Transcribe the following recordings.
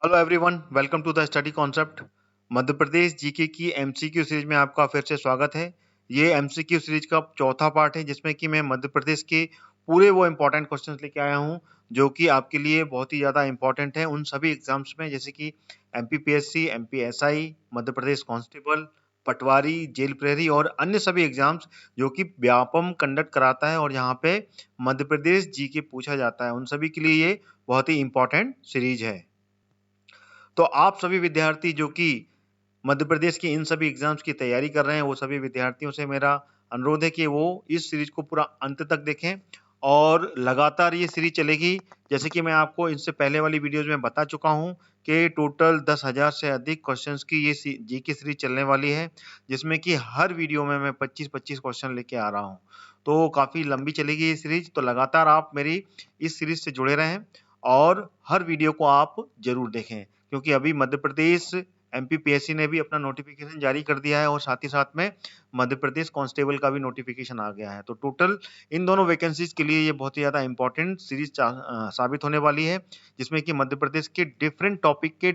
Hello everyone, welcome to the study concept. Madhya Pradesh GK की MCQ series में आपका फिर से स्वागत है। ये एमसीक्यू सीरीज का चौथा पार्ट है जिसमें कि मैं मध्य प्रदेश के पूरे वो इंपॉर्टेंट क्वेश्चंस लेके आया हूँ जो कि आपके लिए बहुत ही ज़्यादा इंपॉर्टेंट है उन सभी एग्जाम्स में, जैसे कि MPPSC, MPSI, Madhya Pradesh constable, पटवारी, जेल प्रहरी और अन्य सभी एग्जाम्स जो कि व्यापम कंडक्ट कराता है और यहाँ पे मध्य प्रदेश जीके पूछा जाता है, उन सभी के लिए ये बहुत ही इंपॉर्टेंट सीरीज है। तो आप सभी विद्यार्थी जो कि मध्य प्रदेश के इन सभी एग्जाम्स की तैयारी कर रहे हैं, वो सभी विद्यार्थियों से मेरा अनुरोध है कि वो इस सीरीज को पूरा अंत तक देखें और लगातार ये सीरीज चलेगी। जैसे कि मैं आपको इनसे पहले वाली वीडियोज में बता चुका हूँ कि टोटल 10,000 से अधिक क्वेश्चंस की ये जी की सीरीज चलने वाली है, जिसमें कि हर वीडियो में मैं 25-25 क्वेश्चन लेके आ रहा हूँ। तो काफ़ी लंबी चलेगी ये सीरीज, तो लगातार आप मेरी इस सीरीज से जुड़े रहें और हर वीडियो को आप जरूर देखें, क्योंकि अभी मध्य प्रदेश एमपीपीएससी ने भी अपना नोटिफिकेशन जारी कर दिया है और साथ ही साथ में मध्य प्रदेश कांस्टेबल का भी नोटिफिकेशन आ गया है। तो टोटल इन दोनों वैकेंसीज के लिए ये बहुत ही ज़्यादा इंपॉर्टेंट सीरीज साबित होने वाली है, जिसमें कि मध्य प्रदेश के डिफरेंट टॉपिक के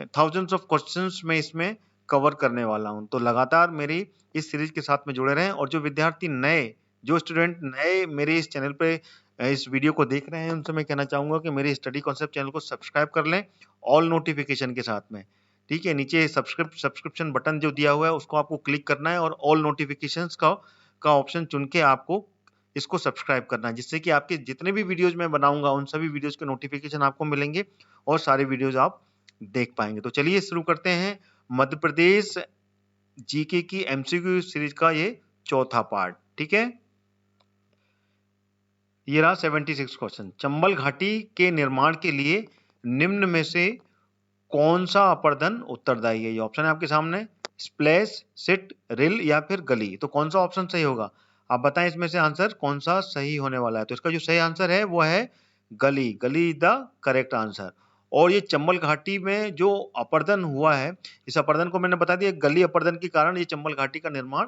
थाउजेंड्स ऑफ क्वेश्चंस में इसमें कवर करने वाला हूँ। तो लगातार मेरी इस सीरीज के साथ में जुड़े रहें और जो विद्यार्थी नए, जो स्टूडेंट नए मेरे इस चैनल पे इस वीडियो को देख रहे हैं, उनसे मैं कहना चाहूंगा कि मेरे स्टडी कॉन्सेप्ट चैनल को सब्सक्राइब कर लें ऑल नोटिफिकेशन के साथ में। ठीक है, नीचे सब्सक्रिप्शन बटन जो दिया हुआ है उसको आपको क्लिक करना है और ऑल नोटिफिकेशंस का ऑप्शन चुन के आपको इसको सब्सक्राइब करना है, जिससे कि आपके जितने भी वीडियोज मैं बनाऊंगा उन सभी वीडियोज के नोटिफिकेशन आपको मिलेंगे और सारे वीडियोज आप देख पाएंगे। तो चलिए शुरू करते हैं मध्य प्रदेश जीके की एमसीक्यू सीरीज का ये चौथा पार्ट। ठीक है, ये रहा 76 क्वेश्चन। चंबल घाटी के निर्माण के लिए निम्न में से कौन सा अपर्दन उत्तरदायी है? ये ऑप्शन है आपके सामने, स्प्लैश, सिट, रिल या फिर गली। तो कौन सा ऑप्शन सही होगा? आप बताएं इसमें से आंसर कौन सा सही होने वाला है। तो इसका जो सही आंसर है वो है गली। गली द करेक्ट आंसर। और ये चंबल घाटी में जो अपर्दन हुआ है, इस अपर्दन को मैंने बता दिया, गली अपर्दन के कारण ये चंबल घाटी का निर्माण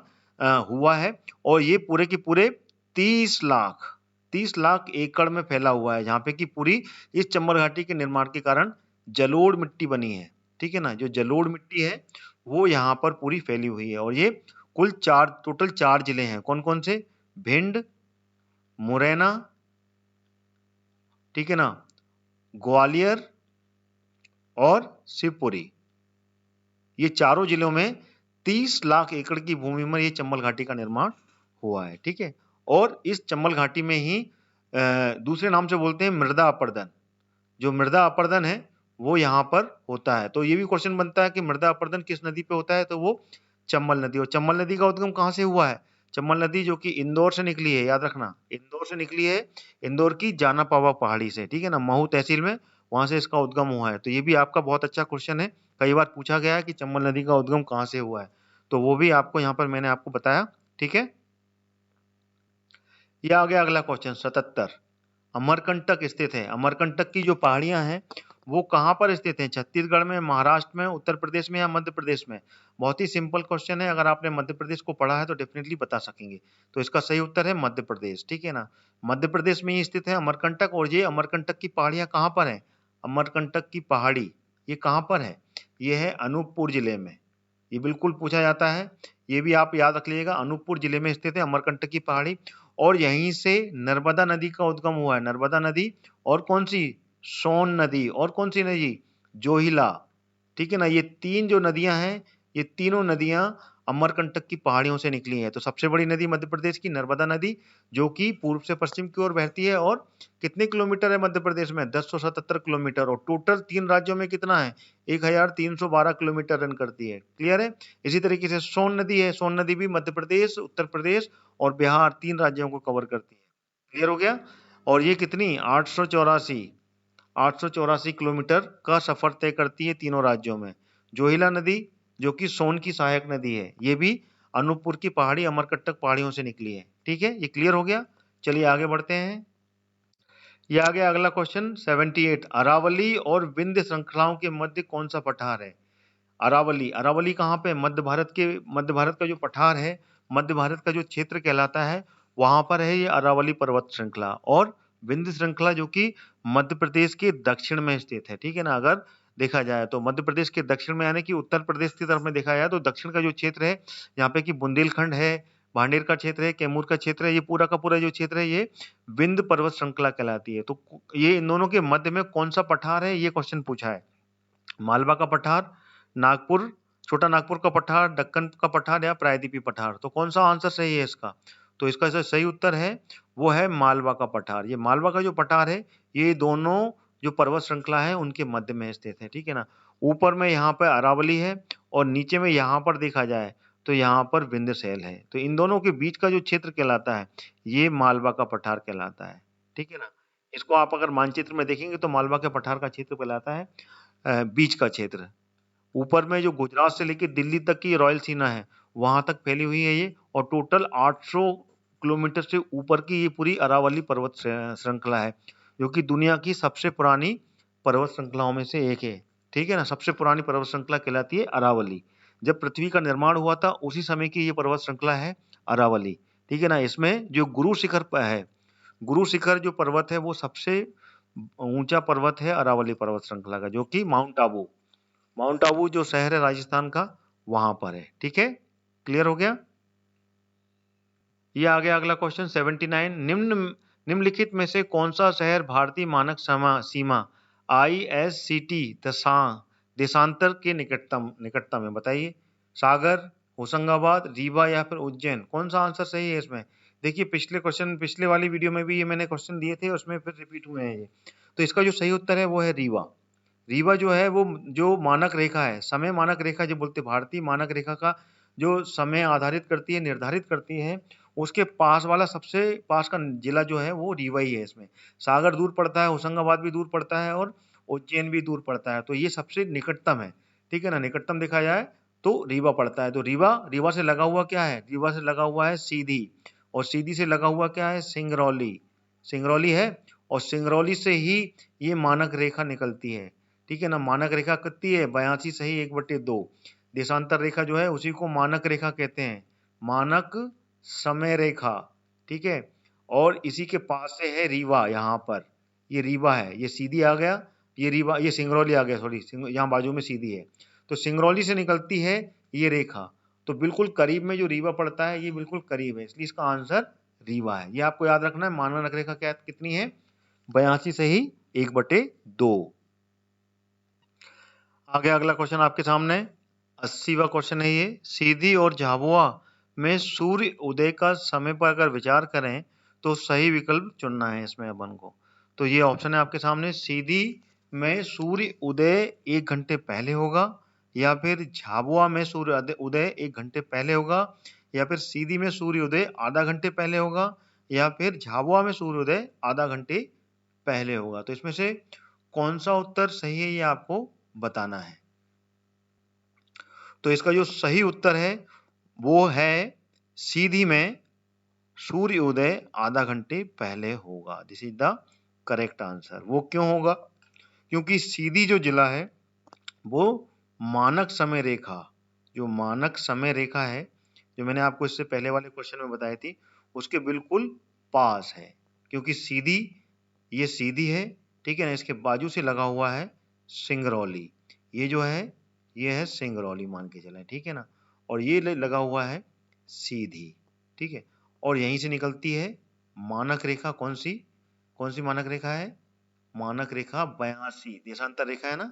हुआ है और ये पूरे के पूरे 30 लाख एकड़ में फैला हुआ है, जहां पे कि पूरी इस चंबल घाटी के निर्माण के कारण जलोढ़ मिट्टी बनी है। ठीक है ना, जो जलोढ़ मिट्टी है वो यहाँ पर पूरी फैली हुई है और ये कुल टोटल 4 जिले हैं। कौन कौन से? भिंड, मुरैना, ठीक है ना, ग्वालियर और शिवपुरी। ये चारों जिलों में 30 लाख एकड़ की भूमि में ये चंबल घाटी का निर्माण हुआ है। ठीक है, और इस चंबल घाटी में ही दूसरे नाम से बोलते हैं मृदा अपर्दन। जो मृदा अपर्दन है वो यहाँ पर होता है। तो ये भी क्वेश्चन बनता है कि मृदा अपर्दन किस नदी पे होता है? तो वो चंबल नदी। और चंबल नदी का उद्गम कहाँ से हुआ है? चंबल नदी जो कि इंदौर से निकली है, याद रखना, इंदौर से निकली है, इंदौर की जाना पावा पहाड़ी से, ठीक है ना, महू तहसील में, वहां से इसका उद्गम हुआ है। तो ये भी आपका बहुत अच्छा क्वेश्चन है, कई बार पूछा गया है कि चंबल नदी का उद्गम कहाँ से हुआ है, तो वो भी आपको यहाँ पर मैंने आपको बताया। ठीक है, ये आ गया अगला क्वेश्चन 77। अमरकंटक स्थित है। अमरकंटक की जो पहाड़ियां हैं वो कहाँ पर स्थित हैं? छत्तीसगढ़ में, महाराष्ट्र में, उत्तर प्रदेश में या मध्य प्रदेश में? बहुत ही सिंपल क्वेश्चन है, अगर आपने मध्य प्रदेश को पढ़ा है तो डेफिनेटली बता सकेंगे। तो इसका सही उत्तर है मध्य प्रदेश। ठीक है ना, मध्य प्रदेश में ही स्थित है अमरकंटक। और ये अमरकंटक की पहाड़ियां कहाँ पर है? अमरकंटक की पहाड़ी ये कहाँ पर है? ये है अनूपपुर जिले में। ये बिल्कुल पूछा जाता है, ये भी आप याद रख लीजिएगा, अनूपपुर जिले में स्थित है अमरकंटक की पहाड़ी। और यहीं से नर्मदा नदी का उद्गम हुआ है। नर्मदा नदी और कौन सी? सोन नदी। और कौन सी नदी? जोहिला। ठीक है ना, ये तीन जो नदियां हैं, ये तीनों नदियां अमरकंटक की पहाड़ियों से निकली हैं। तो सबसे बड़ी नदी मध्य प्रदेश की नर्मदा नदी, जो कि पूर्व से पश्चिम की ओर बहती है। और कितने किलोमीटर है मध्य प्रदेश में? 1077 किलोमीटर। और टोटल 3 राज्यों में कितना है? 1312 किलोमीटर रन करती है। क्लियर है? इसी तरीके से सोन नदी है, सोन नदी भी मध्य प्रदेश, उत्तर प्रदेश और बिहार 3 राज्यों को कवर करती है। क्लियर हो गया? और ये कितनी? 884 किलोमीटर का सफर तय करती है तीनों राज्यों में। जोहिला नदी जो कि सोन की सहायक नदी है, ये भी अनूपपुर की पहाड़ी अमरकंटक पहाड़ियों से निकली है। ठीक है, ये क्लियर हो गया? चलिए आगे बढ़ते हैं। ये आ गया अगला क्वेश्चन 78। अरावली और विंध्य श्रृंखलाओं के मध्य कौन सा पठार है? अरावली। अरावली कहाँ पे? मध्य भारत का जो पठार है, मध्य भारत का जो क्षेत्र कहलाता है, वहां पर है ये अरावली पर्वत श्रृंखला। और विंध्य श्रृंखला जो कि मध्य प्रदेश के दक्षिण में स्थित है। ठीक है ना, अगर देखा जाए तो मध्य प्रदेश के दक्षिण में यानी कि उत्तर प्रदेश की तरफ में देखा जाए तो दक्षिण का जो क्षेत्र है यहाँ पे कि बुंदेलखंड है, भांडेर का क्षेत्र है, कैमूर का क्षेत्र है, ये पूरा का पूरा जो क्षेत्र है ये विंध्य पर्वत श्रृंखला कहलाती है। तो ये इन दोनों के मध्य में कौन सा पठार है, ये क्वेश्चन पूछा है। मालवा का पठार, नागपुर, छोटा नागपुर का पठार, दक्कन का पठार या प्रायद्वीपी पठार। तो कौन सा आंसर सही है इसका? तो इसका जो सही उत्तर है वो है मालवा का पठार। ये मालवा का जो पठार है ये दोनों जो पर्वत श्रृंखला है उनके मध्य में स्थित है, ठीक है ना। ऊपर में यहाँ पर अरावली है और नीचे में यहाँ पर देखा जाए तो यहाँ पर विंध्यशैल है। तो इन दोनों के बीच का जो क्षेत्र कहलाता है ये मालवा का पठार कहलाता है, ठीक है ना। इसको आप अगर मानचित्र में देखेंगे तो मालवा के पठार का क्षेत्र कहलाता है बीच का क्षेत्र। ऊपर में जो गुजरात से लेकर दिल्ली तक की रॉयल सीमा है वहां तक फैली हुई है ये, और टोटल 800 किलोमीटर से ऊपर की ये पूरी अरावली पर्वत श्रृंखला है, जो कि दुनिया की सबसे पुरानी पर्वत श्रृंखलाओं में से एक है, ठीक है ना। सबसे पुरानी पर्वत श्रृंखला कहलाती है अरावली। जब पृथ्वी का निर्माण हुआ था उसी समय की ये पर्वत श्रृंखला है अरावली, ठीक है ना। इसमें जो गुरु शिखर है, गुरु शिखर जो पर्वत है वो सबसे ऊंचा पर्वत है अरावली पर्वत श्रृंखला का, जो कि माउंट आबू जो शहर है राजस्थान का वहां पर है, ठीक है। क्लियर हो गया। ये आ गया अगला क्वेश्चन 79। निम्नलिखित में से कौन सा शहर भारतीय मानक सीमा ISCT देशांतर के निकटतम है, बताइए। सागर, होशंगाबाद, रीवा या फिर उज्जैन, कौन सा आंसर सही है इसमें? देखिए पिछले वाली वीडियो में भी ये मैंने क्वेश्चन दिए थे, उसमें फिर रिपीट हुए हैं ये। तो इसका जो सही उत्तर है वो है रीवा। रीवा जो है वो जो मानक रेखा है, समय मानक रेखा जो बोलते, भारतीय मानक रेखा का जो समय आधारित करती है, निर्धारित करती है, उसके पास वाला सबसे पास का जिला जो है वो रीवा ही है। इसमें सागर दूर पड़ता है, होशंगाबाद भी दूर पड़ता है और उज्जैन भी दूर पड़ता है, तो ये सबसे निकटतम है, ठीक है ना। निकटतम देखा जाए तो रीवा पड़ता है। तो रीवा से लगा हुआ क्या है? रीवा से लगा हुआ है सीधी, और सीधी से लगा हुआ क्या है? सिंगरौली है, और सिंगरौली से ही ये मानक रेखा निकलती है, ठीक है ना। मानक रेखा कितनी है? 82 सही 1/2। देशांतर रेखा जो है उसी को मानक रेखा कहते हैं, मानक समय रेखा, ठीक है। और इसी के पास से है रीवा, यहाँ पर ये रीवा है, ये सीधी आ गया, ये रीवा, ये सिंगरौली आ गया, सॉरी यहाँ बाजू में सीधी है। तो सिंगरौली से निकलती है ये रेखा, तो बिल्कुल करीब में जो रीवा पड़ता है ये बिल्कुल करीब है, इसलिए इसका आंसर रीवा है। ये आपको याद रखना है। मानक रेखा क्या कितनी है? 82 सही 1/2। आगे अगला क्वेश्चन आपके सामने 80वां क्वेश्चन है ये। सीधी और झाबुआ में सूर्य उदय का समय पर अगर विचार करें तो सही विकल्प चुनना है इसमें अपन को। तो ये ऑप्शन है आपके सामने, सीधी में सूर्य उदय 1 घंटे पहले होगा, या फिर झाबुआ में सूर्य उदय 1 घंटे पहले होगा, या फिर सीधी में सूर्य उदय आधा घंटे पहले होगा, या फिर झाबुआ में सूर्य उदय आधा घंटे पहले होगा। तो इसमें से कौन सा उत्तर सही है ये आपको बताना है। तो इसका जो सही उत्तर है वो है सीधी में सूर्य उदय आधा घंटे पहले होगा। This is the correct answer. वो क्यों होगा? क्योंकि सीधी जो जिला है वो मानक समय रेखा, जो मानक समय रेखा है, जो मैंने आपको इससे पहले वाले क्वेश्चन में बताई थी, उसके बिल्कुल पास है। क्योंकि सीधी, ये सीधी है, ठीक है ना, इसके बाजू से लगा हुआ है सिंगरौली, ये जो है ये है सिंगरौली मान के चलें, ठीक है ना। और ये लगा हुआ है सीधी, ठीक है। और यहीं से निकलती है मानक रेखा। कौन सी मानक रेखा है? मानक रेखा 82, देशांतर रेखा है ना,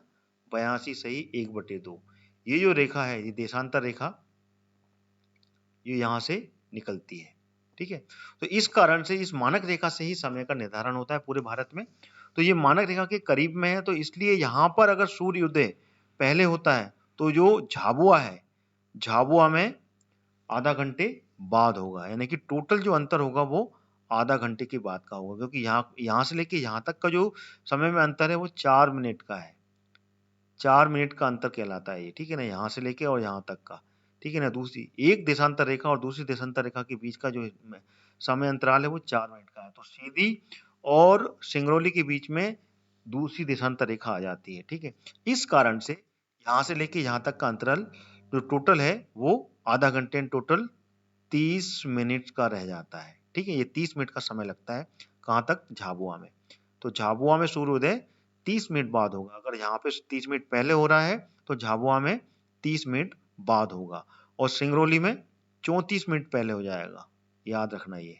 82 सही 1/2। ये जो रेखा है ये देशांतर रेखा, ये यहाँ से निकलती है, ठीक है। तो इस कारण से इस मानक रेखा से ही समय का निर्धारण होता है पूरे भारत में। तो ये मानक रेखा के करीब में है, तो इसलिए यहाँ पर अगर सूर्य उदय पहले होता है तो जो झाबुआ है, झाबुआ में आधा घंटे बाद होगा, यानी कि टोटल जो अंतर होगा वो आधा घंटे के बाद का होगा। क्योंकि यहाँ से लेके यहाँ तक का जो समय में अंतर है वो 4 मिनट का है, 4 मिनट का अंतर कहलाता है ये, ठीक है ना। यहाँ से लेके और यहाँ तक का, ठीक है ना। दूसरी एक देशांतर रेखा और दूसरी देशांतर रेखा के बीच का जो समय अंतराल है वो 4 मिनट का है। तो सीधी और सिंगरौली के बीच में दूसरी देशांतर रेखा आ जाती है, ठीक है। इस कारण से यहाँ से लेके यहाँ तक का अंतराल जो टोटल है वो आधा घंटे टोटल 30 मिनट का रह जाता है, ठीक है। ये 30 मिनट का समय लगता है कहाँ तक? झाबुआ में। तो झाबुआ में सूर्योदय 30 मिनट बाद होगा। अगर यहाँ पे 30 मिनट पहले हो रहा है तो झाबुआ में 30 मिनट बाद होगा और सिंगरौली में 34 मिनट पहले हो जाएगा। याद रखना ये,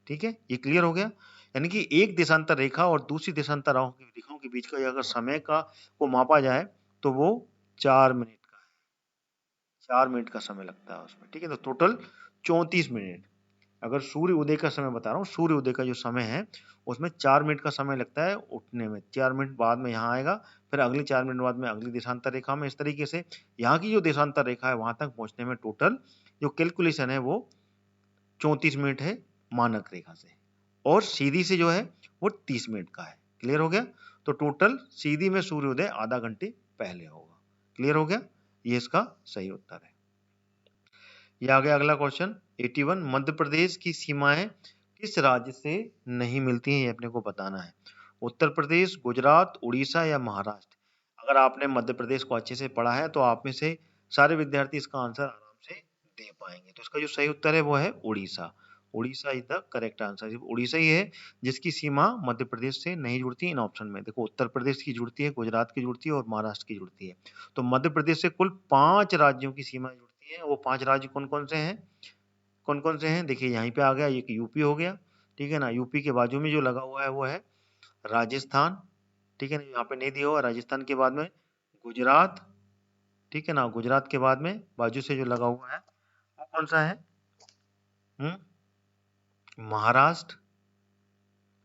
ठीक है। ये क्लियर हो गया। यानी कि एक देशांतर रेखा और दूसरी देशांतर रेखाओं के बीच का अगर समय का को मापा जाए तो वो 4 मिनट का है। 4 मिनट का समय लगता है उसमें, ठीक है। तो टोटल 34 मिनट। अगर सूर्य उदय का समय बता रहा हूँ, सूर्य उदय का जो समय है उसमें 4 मिनट का समय लगता है उठने में। 4 मिनट बाद में यहाँ आएगा, फिर अगले 4 मिनट बाद में अगली देशांतर रेखा में। इस तरीके से यहाँ की जो देशांतर रेखा है वहां तक पहुंचने में टोटल जो कैलकुलेशन है वो 34 मिनट है मानक रेखा से, और सीधी से जो है वो 30 मिनट का है। क्लियर हो गया। तो टोटल सीधी में सूर्योदय आधा घंटे पहले होगा। क्लियर हो गया। ये इसका सही उत्तर है। ये आ गया अगला क्वेश्चन 81। मध्य प्रदेश की सीमाएं किस राज्य से नहीं मिलती हैं, ये अपने को बताना है। उत्तर प्रदेश, गुजरात, उड़ीसा या महाराष्ट्र। अगर आपने मध्य प्रदेश को अच्छे से पढ़ा है तो आप में से सारे विद्यार्थी इसका आंसर आराम से दे पाएंगे। तो इसका जो सही उत्तर है वो है Orissa. Orissa is the correct answer. Orissa ही है जिसकी सीमा मध्य प्रदेश से नहीं जुड़ती। इन ऑप्शन में देखो, उत्तर प्रदेश की जुड़ती है, गुजरात की जुड़ती है और महाराष्ट्र की जुड़ती है। तो मध्य प्रदेश से कुल 5 राज्यों की सीमा जुड़ती है। वो 5 राज्य कौन कौन से हैं? कौन कौन से हैं? देखिए यहीं पे आ गया, एक यूपी हो गया, ठीक है ना। यूपी के बाजू में जो लगा हुआ है वो है राजस्थान, ठीक है ना। यहाँ पे नहीं दिया हुआ। राजस्थान के बाद में गुजरात, ठीक है ना। गुजरात के बाद में बाजू से जो लगा हुआ है वो कौन सा है? महाराष्ट्र,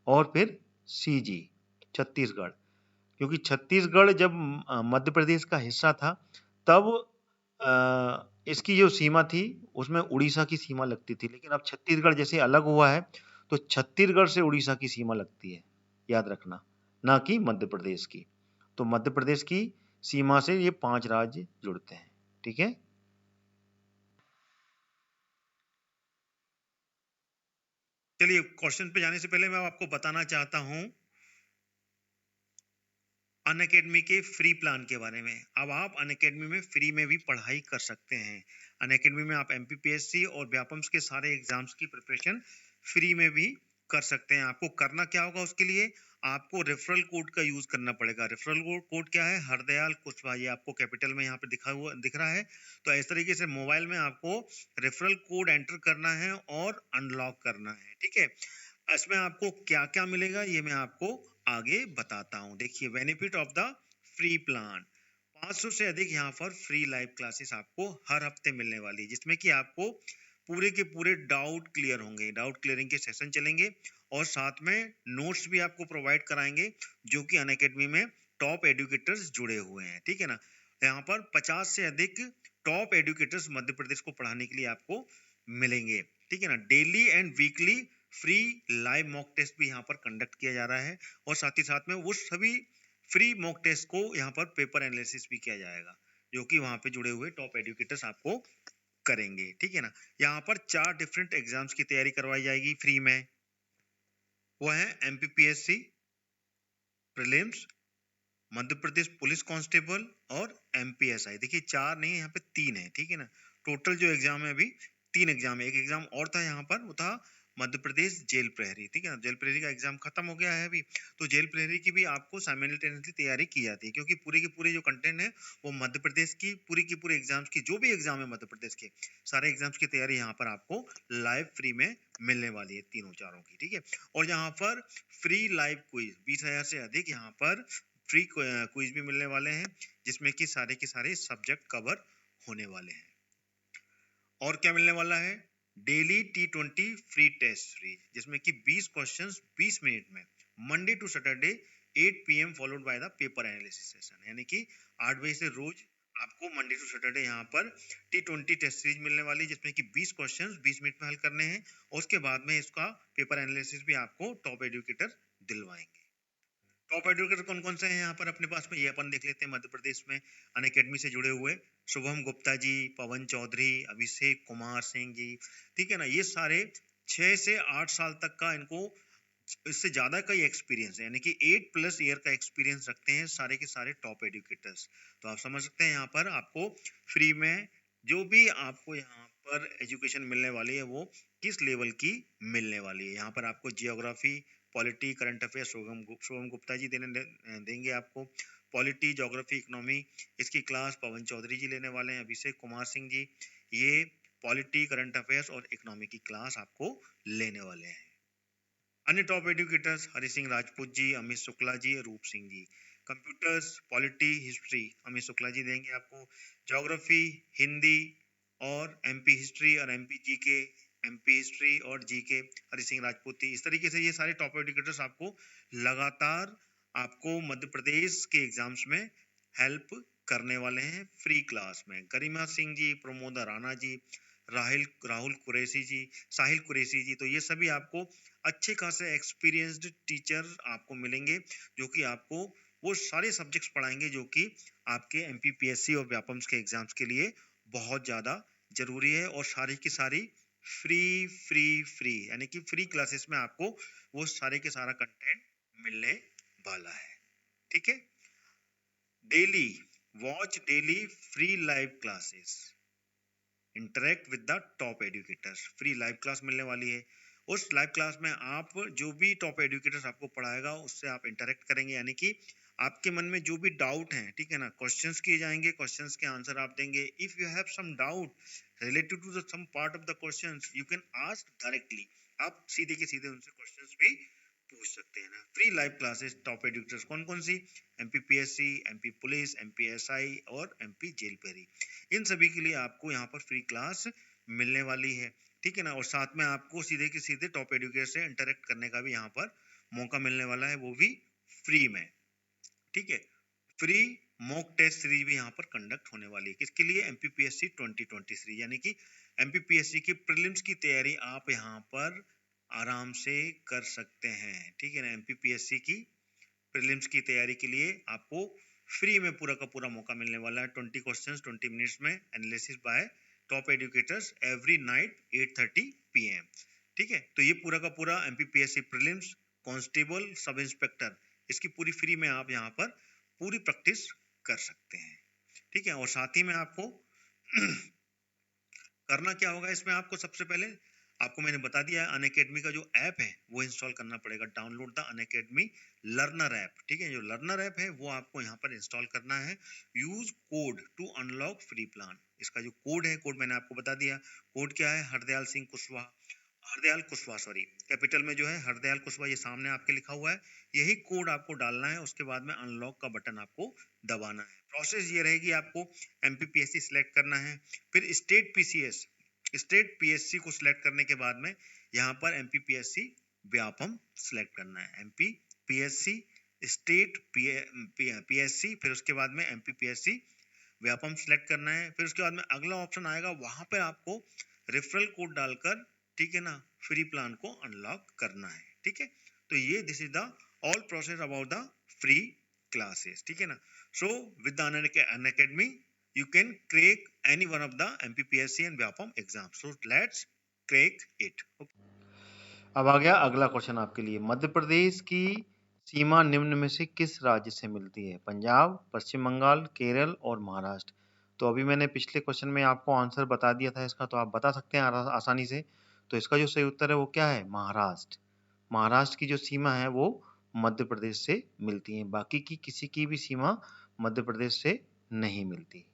और फिर सीजी छत्तीसगढ़। क्योंकि छत्तीसगढ़ जब मध्य प्रदेश का हिस्सा था तब इसकी जो सीमा थी उसमें उड़ीसा की सीमा लगती थी, लेकिन अब छत्तीसगढ़ जैसे अलग हुआ है तो छत्तीसगढ़ से उड़ीसा की सीमा लगती है। याद रखना, ना कि मध्य प्रदेश की। तो मध्य प्रदेश की सीमा से ये 5 राज्य जुड़ते हैं, ठीक है। चलिए क्वेश्चन पे जाने से पहले मैं आपको बताना चाहता हूं अनअकैडमी के फ्री प्लान के बारे में। अब आप अनअकैडमी में फ्री में भी पढ़ाई कर सकते हैं। अनअकैडमी में आप एमपीपीएससी और व्यापम्स के सारे एग्जाम्स की प्रिपरेशन फ्री में भी कर सकते हैं। आपको करना क्या होगा? उसके लिए आपको रेफरल कोड का यूज करना पड़ेगा। रेफरल कोड क्या है? हरदयाल कुशवाहा। ये आपको कैपिटल में यहाँ पे दिख रहा है। तो इस तरीके से मोबाइल में आपको रेफरल कोड एंटर करना है और अनलॉक करना है, ठीक है। इसमें आपको क्या क्या मिलेगा ये मैं आपको आगे बताता हूं। देखिए benefit of the free plan, 500 से अधिक यहाँ पर फ्री लाइव क्लासेस आपको हर हफ्ते मिलने वाली है, जिसमें कि आपको पूरे के पूरे डाउट क्लियर होंगे। डाउट क्लियरिंग के सेशन चलेंगे और साथ में नोट्स भी आपको प्रोवाइड कराएंगे जो कि अनअकैडमी में टॉप एडुकेटर्स जुड़े हुए हैं, ठीक है ना। यहाँ पर 50 से अधिक टॉप एडुकेटर्स मध्य प्रदेश को पढ़ाने के लिए आपको मिलेंगे, ठीक है ना। Daily and weekly free live mock test भी यहाँ पर कंडक्ट किया जा रहा है और साथ ही साथ में वो सभी फ्री मॉक टेस्ट को यहाँ पर पेपर एनालिसिस भी किया जाएगा जो कि वहां पे जुड़े हुए टॉप एडुकेटर्स आपको करेंगे, ठीक है ना। यहाँ पर 4 डिफरेंट एग्जाम्स की तैयारी करवाई जाएगी फ्री में। वो है MPPSC prelims, Madhya Pradesh police constable और एमपीएसआई। देखिए 4 नहीं, यहाँ पे 3 है, ठीक है ना। टोटल जो एग्जाम है अभी 3 एग्जाम है। एक एग्जाम और था यहाँ पर, वो था मध्य प्रदेश जेल प्रहरी, ठीक है ना। जेल प्रहरी का एग्जाम खत्म हो गया है अभी, तो जेल प्रहरी की भी आपको साइमल्टेनियसली तैयारी की जाती है, क्योंकि पूरे के पूरे जो कंटेंट है वो मध्य प्रदेश की पूरे एग्जाम्स की, जो भी एग्जाम है मध्य प्रदेश के सारे एग्जाम्स की तैयारी यहाँ पर आपको लाइव फ्री में मिलने वाली है, तीनों चारों की, ठीक है। और यहाँ पर फ्री लाइव क्विज 20,000 से अधिक यहाँ पर फ्री क्विज भी मिलने वाले हैं, जिसमें कि सारे के सारे सब्जेक्ट कवर होने वाले हैं। और क्या मिलने वाला है? Daily T20 free test series, जिसमें कि 20 क्वेश्चंस 20 मिनट में, Monday to Saturday 8 PM followed by the paper analysis session. यानी कि 8 बजे से रोज आपको मंडे टू सैटरडे यहाँ पर T20 टेस्ट सीरीज मिलने वाली है, जिसमें कि 20 क्वेश्चंस 20 मिनट में हल करने हैं और उसके बाद में इसका पेपर एनालिसिस भी आपको टॉप एजुकेटर दिलवाएंगे। टॉप एडुकेटर कौन कौन से हैं यहाँ पर अपने पास में, ये अपन देख लेते हैं। मध्य प्रदेश में अनअकैडमी से जुड़े हुए शुभम गुप्ता जी, पवन चौधरी, अभिषेक कुमार सिंह जी, ठीक है ना। ये सारे 6 से 8 साल तक का इनको इससे ज्यादा का एक्सपीरियंस है, यानी कि 8+ ईयर का एक्सपीरियंस रखते हैं सारे के सारे टॉप एडुकेटर्स। तो आप समझ सकते हैं यहाँ पर आपको फ्री में जो भी आपको यहाँ पर एजुकेशन मिलने वाली है वो किस लेवल की मिलने वाली है। यहाँ पर आपको geography, polity current affair Shubham Gupta ji देंगे आपको। पॉलिटी ज्योग्राफी इकोनॉमी इसकी क्लास पवन चौधरी जी लेने वाले हैं, अभिषेक कुमार सिंह जी ये पॉलिटी करंट अफेयर्स और इकोनॉमी की क्लास आपको लेने वाले हैं। अन्य top educators Hari Singh Rajput ji, Amit Shukla ji, Roop Singh ji. Computers polity history Amit Shukla ji देंगे आपको, ज्योग्राफी हिंदी और एमपी हिस्ट्री और एमपी जीके, एमपी हिस्ट्री और जीके हरि सिंह राजपूती। इस तरीके से ये सारे टॉप एजुकेटर्स आपको लगातार आपको मध्य प्रदेश के एग्जाम्स में हेल्प करने वाले हैं फ्री क्लास में। गरिमा सिंह जी, प्रमोदा राणा जी, राहुल कुरैशी जी, साहिल कुरैशी जी, तो ये सभी आपको अच्छे खासे एक्सपीरियंस्ड टीचर आपको मिलेंगे जो कि आपको वो सारे सब्जेक्ट्स पढ़ाएंगे जो कि आपके एमपीपीएससी और व्यापम्स के एग्जाम्स के लिए बहुत ज्यादा जरूरी है, और सारी की सारी फ्री यानी कि फ्री क्लासेस में आपको वो सारे के सारा कंटेंट मिलने वाला है। ठीक है, daily watch daily free live classes, interact with the top educators, free live class मिलने वाली है। उस लाइव क्लास में आप जो भी टॉप एजुकेटर्स आपको पढ़ाएगा उससे आप इंटरेक्ट करेंगे, यानी कि आपके मन में जो भी डाउट है, ठीक है ना, क्वेश्चंस किए जाएंगे, क्वेश्चंस के आंसर आप देंगे। If you have some doubt related to the some part of the questions you can ask directly, आप सीधे के सीधे उनसे क्वेश्चंस भी पूछ सकते हैं ना। Free live classes top educators कौन कौन सी, एमपीपीएससी, एमपी पुलिस, एमपीएसआई और एमपी जेल पेरी, इन सभी के लिए आपको यहाँ पर फ्री क्लास मिलने वाली है। ठीक है ना, और साथ में आपको सीधे के सीधे टॉप एजुकेटर से इंटरेक्ट करने का भी यहाँ पर मौका मिलने वाला है, वो भी फ्री में। ठीक है, फ्री मॉक टेस्ट सीरीज भी यहाँ पर कंडक्ट होने वाली है, किसके लिए, एमपीपीएससी 2023, यानी कि एमपीपीएससी की प्रीलिम्स की तैयारी आप यहाँ पर आराम से कर सकते हैं। ठीक है ना, एमपीपीएससी की प्रीलिम्स की तैयारी के लिए आपको फ्री में पूरा का पूरा मौका मिलने वाला है। 20 क्वेश्चंस 20 मिनट्स में analysis bye top educators every night 8:30 PM। ठीक है, तो ये पूरा का पूरा MPPSC prelims, constable, sub inspector, इसकी पूरी फ्री में आप यहाँ पर पूरी प्रैक्टिस कर सकते हैं। ठीक है, और साथ ही में आपको करना क्या होगा इसमें, आपको सबसे पहले आपको मैंने बता दिया है अनअकैडमी का जो ऐप है वो इंस्टॉल करना पड़ेगा। Download the Unacademy learner app. ठीक है, जो लर्नर ऐप है वो आपको यहाँ पर इंस्टॉल करना है। Use code to unlock free plan, इसका जो कोड है, कोड मैंने आपको बता दिया। कोड क्या है, हरदयाल कुशवाहा सॉरी, कैपिटल में जो है हरदयाल कुशवाहा ये सामने आपके लिखा हुआ है, यही कोड आपको डालना है। उसके बाद में अनलॉक का बटन आपको दबाना है। प्रोसेस ये रहेगी, आपको एमपीपीएससी सिलेक्ट करना है, फिर स्टेट पीएससी को सिलेक्ट करने के बाद में यहाँ पर एमपीपीएससी व्यापम सिलेक्ट करना है। एमपीपीएससी स्टेट पीएससी, फिर उसके बाद में एमपीपीएससी व्यापम सिलेक्ट करना है। फिर उसके बाद में अगला ऑप्शन आएगा, वहां पर आपको रेफरल कोड डालकर, ठीक है ना, फ्री प्लान को अनलॉक करना है। ठीक है, तो ये this is the all process about the free classes. ठीक है ना, so with the Unacademy you can crack any one of the MPPSC and Vyapam exam, so let's crack it। अब आ गया अगला क्वेश्चन आपके लिए, मध्य प्रदेश की सीमा निम्न में से किस राज्य से मिलती है, पंजाब, पश्चिम बंगाल, केरल और महाराष्ट्र। तो अभी मैंने पिछले क्वेश्चन में आपको आंसर बता दिया था इसका, तो आप बता सकते हैं आसानी से। तो इसका जो सही उत्तर है वो क्या है, महाराष्ट्र। महाराष्ट्र की जो सीमा है वो मध्य प्रदेश से मिलती है, बाकी की किसी की भी सीमा मध्य प्रदेश से नहीं मिलती।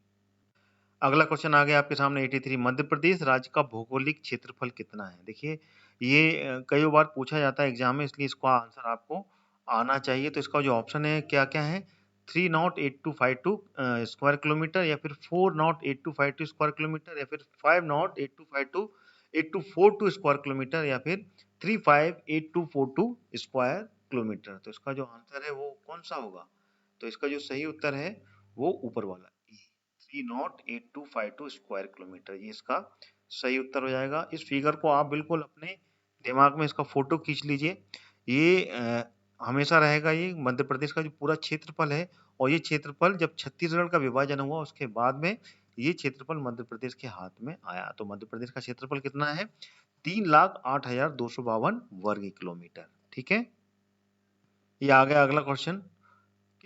अगला क्वेश्चन आ गया आपके सामने 83, मध्य प्रदेश राज्य का भौगोलिक क्षेत्रफल कितना है। देखिए ये कई बार पूछा जाता है एग्जाम में, इसलिए इसका आंसर आपको आना चाहिए। तो इसका जो ऑप्शन है क्या क्या है, 308,252 स्क्वायर किलोमीटर, या फिर 408,252 स्क्वायर किलोमीटर, या फिर 508,252 स्क्वायर किलोमीटर, या फिर 358242 स्क्वायर किलोमीटर। तो इसका जो आंसर है वो कौन सा होगा, तो इसका जो सही उत्तर है वो ऊपर वाला 308,252 स्क्वायर किलोमीटर, ये इसका सही उत्तर हो जाएगा। इस फिगर को आप बिल्कुल अपने दिमाग में इसका फोटो खींच लीजिए। ये हमेशा रहेगा, ये मध्य प्रदेश का जो पूरा क्षेत्रफल है, और ये क्षेत्रफल जब छत्तीसगढ़ का विभाजन हुआ उसके बाद में ये क्षेत्रफल मध्य प्रदेश के हाथ में आया। तो मध्य प्रदेश का क्षेत्रफल कितना है, 3,08,252 वर्ग किलोमीटर। ठीक है, ये आ गया अगला क्वेश्चन,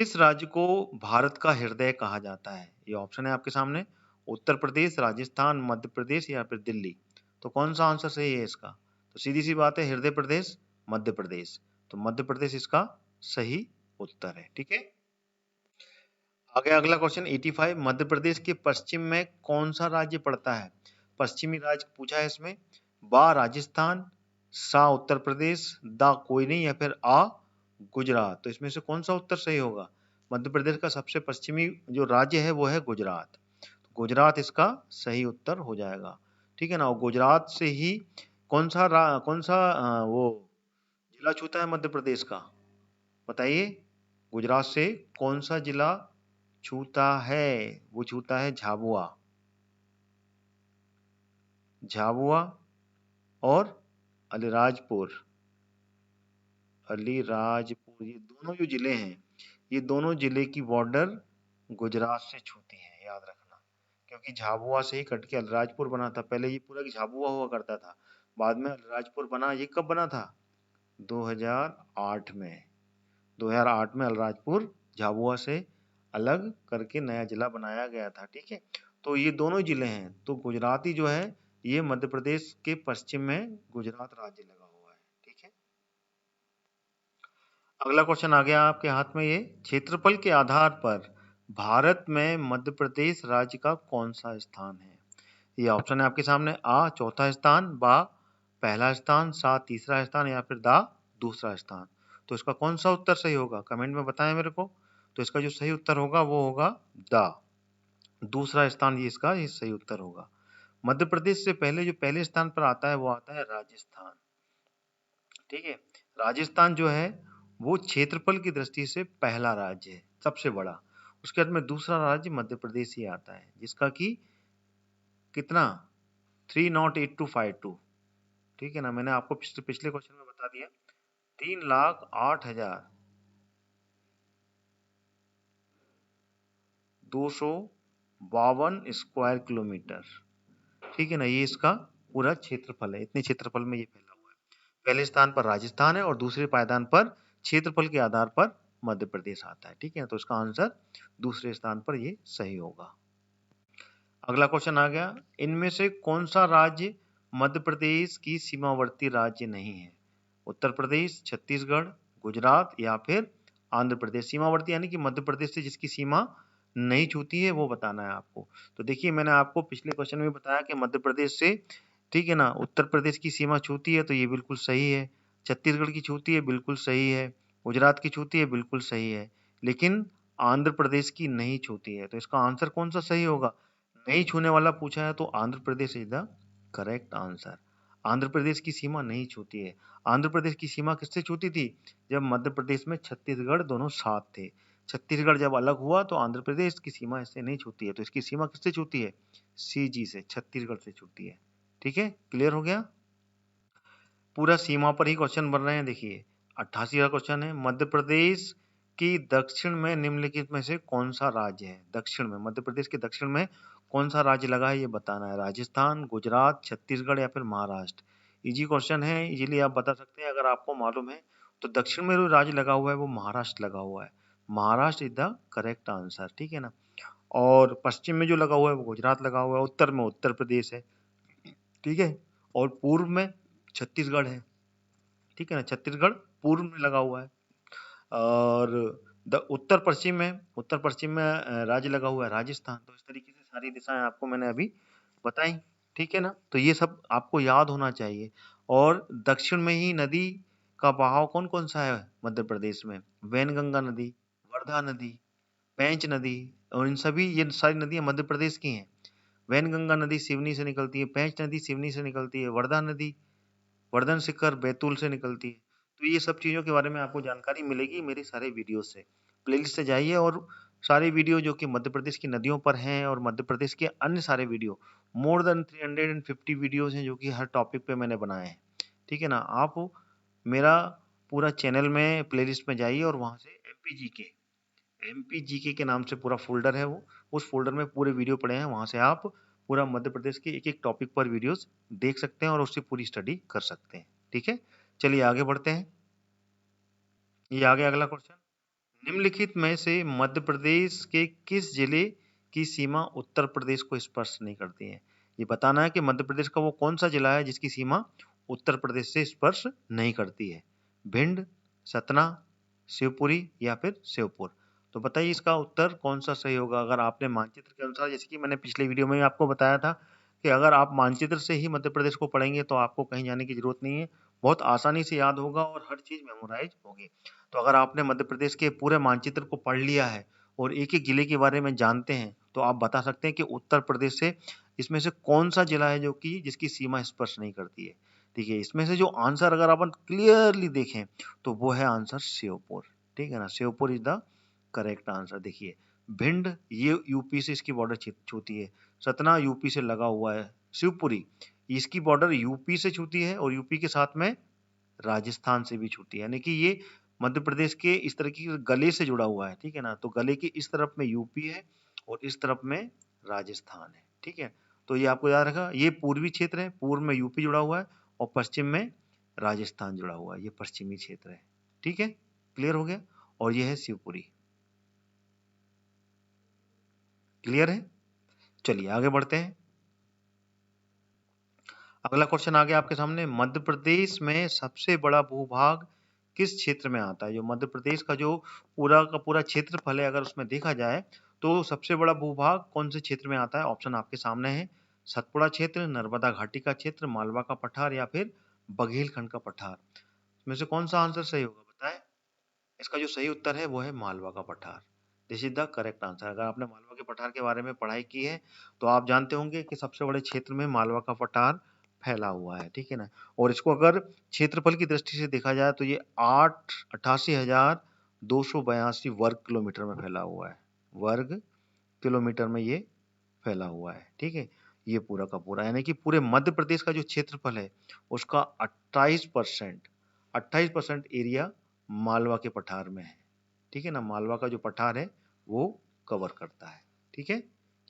किस राज्य को भारत का हृदय कहा जाता है। ये ऑप्शन है आपके सामने, उत्तर प्रदेश, राजस्थान, मध्य प्रदेश या फिर दिल्ली। तो कौन सा आंसर सही है इसका, तो सीधी सी बात है हृदय प्रदेश, मध्य प्रदेश। तो मध्य प्रदेश इसका सही उत्तर है। ठीक है, आगे अगला क्वेश्चन 85, मध्य प्रदेश के पश्चिम में कौन सा राज्य पड़ता है? पश्चिमी राज्य पूछा है इसमें। बा राजस्थान, सा उत्तर प्रदेश, दा कोई नहीं, या फिर आ गुजरात। तो इसमें से कौन सा उत्तर सही होगा? मध्य प्रदेश का सबसे पश्चिमी जो राज्य है वो है गुजरात। तो गुजरात इसका सही उत्तर हो जाएगा। ठीक है ना, और गुजरात से ही कौन सा वो जिला छूता है मध्य प्रदेश का? बताइए, गुजरात से कौन सा जिला छूता है? वो छूता है झाबुआ। झाबुआ और अलीराजपुर। अलीराजपुर, ये दोनों जो जिले हैं, ये दोनों जिले की बॉर्डर गुजरात से छूती है, याद रखना। क्योंकि झाबुआ से ही कट के अलीराजपुर बना था। पहले ये पूरा झाबुआ हुआ करता था, बाद में अलीराजपुर बना। ये कब बना था? 2008 में। 2008 में अलीराजपुर झाबुआ से अलग करके नया जिला बनाया गया था। ठीक है, तो ये दोनों जिले हैं। तो गुजराती जो है ये मध्य प्रदेश के पश्चिम में गुजरात राज्य लगा हुआ है। ठीक है, अगला क्वेश्चन आ गया आपके हाथ में। ये क्षेत्रफल के आधार पर भारत में मध्य प्रदेश राज्य का कौन सा स्थान है? ये ऑप्शन है आपके सामने। आ चौथा स्थान, बा पहला स्थान, सा तीसरा स्थान, या फिर दा दूसरा स्थान। तो इसका कौन सा उत्तर सही होगा? कमेंट में बताएं मेरे को। तो इसका जो सही उत्तर होगा वो होगा दा दूसरा स्थान। ये सही उत्तर होगा। मध्य प्रदेश से पहले जो पहले स्थान पर आता है वो आता है राजस्थान। ठीक है, राजस्थान जो है वो क्षेत्रफल की दृष्टि से पहला राज्य है, सबसे बड़ा। उसके बाद में दूसरा राज्य मध्य प्रदेश ही आता है, जिसका कि कितना 308,252। ठीक है ना, मैंने आपको पिछले क्वेश्चन में बता दिया 3,08,252 स्क्वायर किलोमीटर। ठीक है ना, ये इसका पूरा क्षेत्रफल है। इतने क्षेत्रफल में ये फैला हुआ है। पहले स्थान पर राजस्थान है और दूसरे पायदान पर क्षेत्रफल के आधार पर मध्य प्रदेश आता है। ठीक है, तो इसका आंसर दूसरे स्थान पर ये सही होगा। अगला क्वेश्चन आ गया, इनमें से कौन सा राज्य मध्य प्रदेश की सीमावर्ती राज्य नहीं है? उत्तर प्रदेश, छत्तीसगढ़, गुजरात, या फिर आंध्र प्रदेश। सीमावर्ती यानी कि मध्य प्रदेश से जिसकी सीमा नहीं छूती है वो बताना है आपको। तो देखिए, मैंने आपको पिछले क्वेश्चन में बताया कि मध्य प्रदेश से, ठीक है ना, उत्तर प्रदेश की सीमा छूती है, तो ये बिल्कुल सही है। छत्तीसगढ़ की छूती है, बिल्कुल सही है। गुजरात की छूती है, बिल्कुल सही है। लेकिन आंध्र प्रदेश की नहीं छूती है। तो इसका आंसर कौन सा सही होगा? नहीं छूने वाला पूछा है तो Andhra Pradesh is the correct answer. Andhra Pradesh की सीमा नहीं छूती है। आंध्र प्रदेश की सीमा किससे छूती थी? जब मध्य प्रदेश में छत्तीसगढ़ दोनों साथ थे। छत्तीसगढ़ जब अलग हुआ तो आंध्र प्रदेश की सीमा इससे नहीं छूती है। तो इसकी सीमा किससे छूती है? सीजी से, छत्तीसगढ़ से छूती है। ठीक है, क्लियर हो गया? पूरा सीमा पर ही क्वेश्चन बन रहे हैं। देखिए, 88वां क्वेश्चन है, मध्य प्रदेश की दक्षिण में निम्नलिखित में से कौन सा राज्य है? दक्षिण में, मध्य प्रदेश के दक्षिण में कौन सा राज्य लगा है ये बताना है। राजस्थान, गुजरात, छत्तीसगढ़, या फिर महाराष्ट्र। इजी क्वेश्चन है, इजीली आप बता सकते हैं अगर आपको मालूम है। तो दक्षिण में जो राज्य लगा हुआ है वो महाराष्ट्र लगा हुआ है। Maharashtra is the correct answer. ठीक है ना, और पश्चिम में जो लगा हुआ है वो गुजरात लगा हुआ है। उत्तर में उत्तर प्रदेश है। ठीक है, और पूर्व में छत्तीसगढ़ है। ठीक है ना, छत्तीसगढ़ पूर्व में लगा हुआ है। और उत्तर पश्चिम में राज्य लगा हुआ है राजस्थान। तो इस तरीके से सारी दिशाएं आपको मैंने अभी बताई। ठीक है ना, तो ये सब आपको याद होना चाहिए। और दक्षिण में ही नदी का बहाव कौन कौन सा है मध्य प्रदेश में? वैनगंगा नदी, वर्धा नदी, पेंच नदी, और ये सारी नदियां मध्य प्रदेश की हैं। वैनगंगा नदी सिवनी से निकलती है, पेंच नदी सिवनी से निकलती है, वर्धा नदी वर्धन शिखर बैतूल से निकलती है। तो ये सब चीज़ों के बारे में आपको जानकारी मिलेगी मेरे सारे वीडियो से। प्लेलिस्ट से जाइए और सारे वीडियो जो कि मध्य प्रदेश की नदियों पर हैं और मध्य प्रदेश के अन्य सारे वीडियो, मोर देन 350 वीडियोज़ हैं जो कि हर टॉपिक पे मैंने बनाए हैं। ठीक है ना, आप मेरा पूरा चैनल में प्लेलिस्ट में जाइए और वहाँ से एमपी जीके के नाम से पूरा फ़ोल्डर है वो, उस फ़ोल्डर में पूरे वीडियो पड़े हैं। वहाँ से आप पूरा मध्य प्रदेश के एक-एक टॉपिक पर वीडियोज़ देख सकते हैं और उससे पूरी स्टडी कर सकते हैं। ठीक है? चलिए आगे बढ़ते हैं। ये आ गया अगला क्वेश्चन। निम्नलिखित में से मध्य प्रदेश के किस जिले की सीमा उत्तर प्रदेश को स्पर्श नहीं करती है? ये बताना है कि मध्य प्रदेश का वो कौन सा जिला है जिसकी सीमा उत्तर प्रदेश से स्पर्श नहीं करती है। भिंड, सतना, शिवपुरी या फिर श्योपुर। तो बताइए इसका उत्तर कौन सा सही होगा। अगर आपने मानचित्र के अनुसार, जैसे कि मैंने पिछले वीडियो में आपको बताया था कि अगर आप मानचित्र से ही मध्य प्रदेश को पढ़ेंगे तो आपको कहीं जाने की जरूरत नहीं है, बहुत आसानी से याद होगा और हर चीज मेमोराइज होगी। तो अगर आपने मध्य प्रदेश के पूरे मानचित्र को पढ़ लिया है और एक एक जिले के बारे में जानते हैं तो आप बता सकते हैं कि उत्तर प्रदेश से इसमें से कौन सा जिला है जो कि जिसकी सीमा स्पर्श नहीं करती है। देखिए इसमें से जो आंसर अगर अपन क्लियरली देखें तो वो है आंसर श्योपुर। ठीक है ना, Sheopur is the correct answer. देखिए भिंड ये यूपी से इसकी बॉर्डर छूती है, सतना यूपी से लगा हुआ है, शिवपुरी इसकी बॉर्डर यूपी से छूती है और यूपी के साथ में राजस्थान से भी छूती है, यानी कि ये मध्य प्रदेश के इस तरह की गले से जुड़ा हुआ है। ठीक है ना, तो गले की इस तरफ में यूपी है और इस तरफ में राजस्थान है। ठीक है, तो ये आपको याद रखा, ये पूर्वी क्षेत्र है, पूर्व में यूपी जुड़ा हुआ है और पश्चिम में राजस्थान जुड़ा हुआ है, ये पश्चिमी क्षेत्र है। ठीक है, क्लियर हो गया। और ये है शिवपुरी। क्लियर है, चलिए आगे बढ़ते हैं। अगला क्वेश्चन आ गया आपके सामने, मध्य प्रदेश में सबसे बड़ा भूभाग किस क्षेत्र में आता है। जो मध्य प्रदेश का जो पूरा का पूरा क्षेत्रफल है, अगर उसमें देखा जाए तो सबसे बड़ा भूभाग कौन से क्षेत्र में आता है। ऑप्शन आपके सामने है, सतपुड़ा क्षेत्र, नर्मदा घाटी का क्षेत्र, मालवा का पठार या फिर बघेलखंड का पठार। इसमें से कौन सा आंसर सही होगा बताएं। इसका जो सही उत्तर है वो है मालवा का पठार। This is the correct answer. अगर आपने मालवा के पठार के बारे में पढ़ाई की है तो आप जानते होंगे कि सबसे बड़े क्षेत्र में मालवा का पठार फैला हुआ है। ठीक है ना, और इसको अगर क्षेत्रफल की दृष्टि से देखा जाए तो ये 88,282 वर्ग किलोमीटर में फैला हुआ है। वर्ग किलोमीटर में ये फैला हुआ है। ठीक है, ये पूरा का पूरा, यानी कि पूरे मध्य प्रदेश का जो क्षेत्रफल है उसका 28% एरिया मालवा के पठार में है। ठीक है ना, मालवा का जो पठार है वो कवर करता है। ठीक है,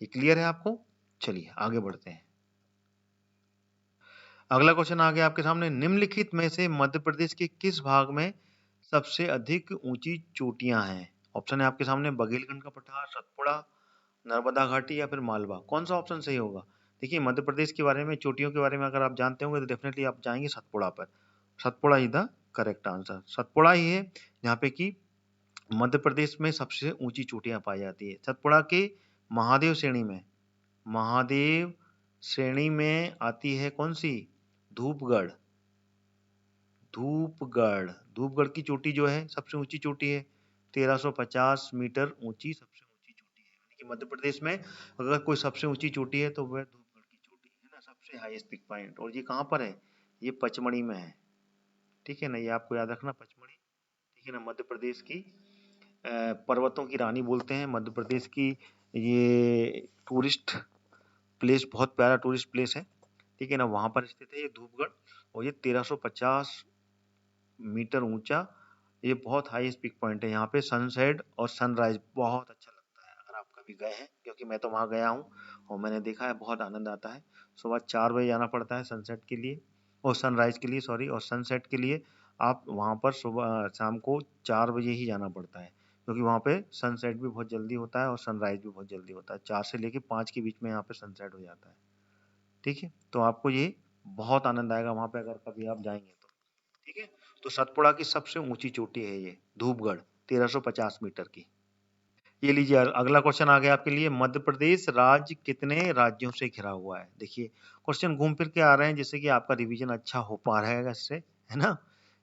ये क्लियर है आपको। चलिए आगे बढ़ते हैं। अगला क्वेश्चन आ गया आपके सामने, निम्नलिखित में से मध्य प्रदेश के किस भाग में सबसे अधिक ऊंची चोटियां हैं। ऑप्शन है आपके सामने, बघेलखंड का पठार, सतपुड़ा, नर्मदा घाटी या फिर मालवा। कौन सा ऑप्शन सही होगा। देखिए मध्य प्रदेश के बारे में, चोटियों के बारे में अगर आप जानते होंगे तो डेफिनेटली आप जाएंगे सतपुड़ा पर। Satpura is the correct answer. Satpura ही है जहाँ पे कि मध्य प्रदेश में सबसे ऊंची चोटियां पाई जाती है। सतपुड़ा के महादेव श्रेणी में, महादेव श्रेणी में आती है कौन सी, धूपगढ़। धूपगढ़, धूपगढ़ की चोटी जो है सबसे ऊंची चोटी है, 1350 मीटर ऊंची सबसे ऊंची चोटी है। यानी कि मध्य प्रदेश में अगर कोई सबसे ऊंची चोटी है तो वह धूपगढ़ की चोटी है ना, सबसे हाईएस्ट पिक पॉइंट। और ये कहाँ पर है, ये पचमढ़ी में है। ठीक है ना, ये आपको याद रखना, पचमढ़ी। ठीक है ना, मध्य प्रदेश की पर्वतों की रानी बोलते हैं मध्य प्रदेश की। ये टूरिस्ट प्लेस, बहुत प्यारा टूरिस्ट प्लेस है। ठीक है ना, वहां पर स्थित है ये धूपगढ़। और ये 1350 मीटर ऊंचा, ये बहुत हाईएस्ट पिक पॉइंट है। यहाँ पे सनसेट और सनराइज बहुत अच्छा लगता है अगर आप कभी गए हैं, क्योंकि मैं तो वहाँ गया हूँ और मैंने देखा है, बहुत आनंद आता है। सुबह 4 बजे जाना पड़ता है सनसेट के लिए, और सनराइज के लिए सॉरी, और सनसेट के लिए आप वहाँ पर सुबह शाम को 4 बजे ही जाना पड़ता है, क्योंकि वहाँ पे सनसेट भी बहुत जल्दी होता है और सनराइज भी बहुत जल्दी होता है। 4 से लेके 5 के बीच में यहाँ पे सनसेट हो जाता है। ठीक है, तो आपको ये बहुत आनंद आएगा वहाँ पे अगर कभी आप जाएंगे तो। ठीक है, तो सतपुड़ा की सबसे ऊंची चोटी है ये धूपगढ़, 1350 मीटर की। ये लीजिए अगला क्वेश्चन आ गया आपके लिए, मध्य प्रदेश राज्य कितने राज्यों से घिरा हुआ है। देखिए क्वेश्चन घूम फिर के आ रहे हैं जिससे कि आपका रिवीजन अच्छा हो पा रहेगा इससे, है ना।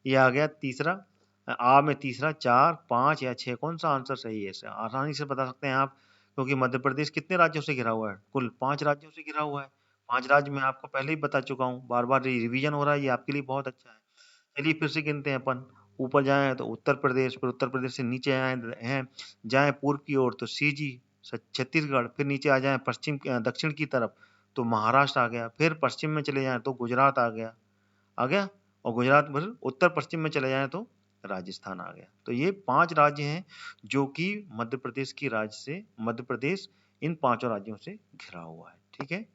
ये आ गया तीसरा, आ में तीसरा, 4, 5 या 6, कौन सा आंसर सही है। इसे आसानी से बता सकते हैं आप, क्योंकि मध्य प्रदेश कितने राज्यों से घिरा हुआ है, कुल 5 राज्यों से घिरा हुआ है। 5 राज्य मैं आपको पहले ही बता चुका हूँ, बार बार रिवीजन हो रहा है, ये आपके लिए बहुत अच्छा है। चलिए फिर से गिनते हैं अपन। ऊपर जाएं तो उत्तर प्रदेश, फिर उत्तर प्रदेश से नीचे आए हैं, जाएं पूर्व की ओर तो सीजी छत्तीसगढ़, फिर नीचे आ जाएं पश्चिम दक्षिण की तरफ तो महाराष्ट्र आ गया, फिर पश्चिम में चले जाएं तो गुजरात आ गया, और गुजरात फिर उत्तर पश्चिम में चले जाएं तो राजस्थान आ गया। तो ये 5 राज्य हैं जो कि मध्य प्रदेश की राज्य से, मध्य प्रदेश इन 5 राज्यों से घिरा हुआ है। ठीक है,